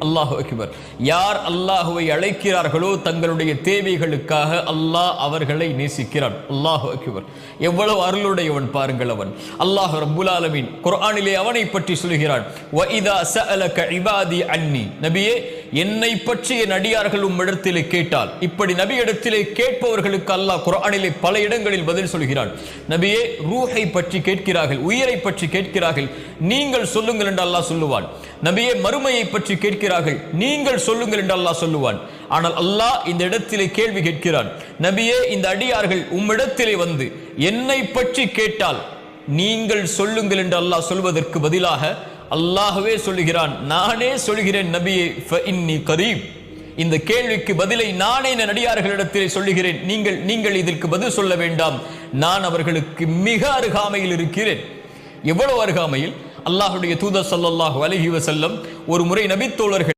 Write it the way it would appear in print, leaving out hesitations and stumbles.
அல்லாஹு அக்பர். யார் அல்லாஹுவை அழைக்கிறார்களோ தங்களுடைய தேவைகளுக்காக அல்லாஹ் அவர்களை நேசிக்கிறான். அல்லாஹு அக்பர். எவ்வளவு அருளுடையவன் பாருங்கள் அவன். அல்லாஹ் ரப்புல் ஆலமீன் குர்ஆனிலே அவனை பற்றி சொல்கிறான், வஇதா சஅலக இபாதி அன்னி. நபியே, என்னை பற்றி என் அடியார்கள் உம்மிடத்திலே கேட்டால், இப்படி நபியிடத்திலே கேட்பவர்களுக்கு அல்லாஹ் குர்ஆனிலே பல இடங்களில் பதில் சொல்கிறான். நபியே, ரூஹை பற்றி கேட்கிறார்கள், உயிரை பற்றி கேட்கிறார்கள், நீங்கள் சொல்லுங்கள் என்று அல்லாஹ் சொல்லுவான். நபியே, மறுமையை பற்றி கேட்கிறார்கள், நீங்கள் சொல்லுங்கள் என்று அல்லாஹ் சொல்லுவான். ஆனால் அல்லாஹ் இந்த இடத்திலே கேள்வி கேட்கிறான், நபியே, இந்த அடியார்கள் உம்மிடத்திலே வந்து என்னை பற்றி கேட்டால் நீங்கள் சொல்லுங்கள் என்று அல்லாஹ் சொல்வதற்கு பதிலாக அல்லாஹ்வே சொல்லுகிறான், நானே சொல்கிறேன் நபியே, ஃபஇன்னி கரீப். இந்த கேள்விக்கு பதிலை நானே என் அடியார்களிடத்திலே சொல்லுகிறேன், நீங்கள் இதற்கு பதில் சொல்ல வேண்டாம், நான் அவர்களுக்கு மிக அருகாமையில் இருக்கிறேன். எவ்வளவு அருகாமையில்! அல்லாஹ்வுடைய தூதர் ஸல்லல்லாஹு அலைஹி வஸல்லம் ஒரு முறை நபி தோழர்கள்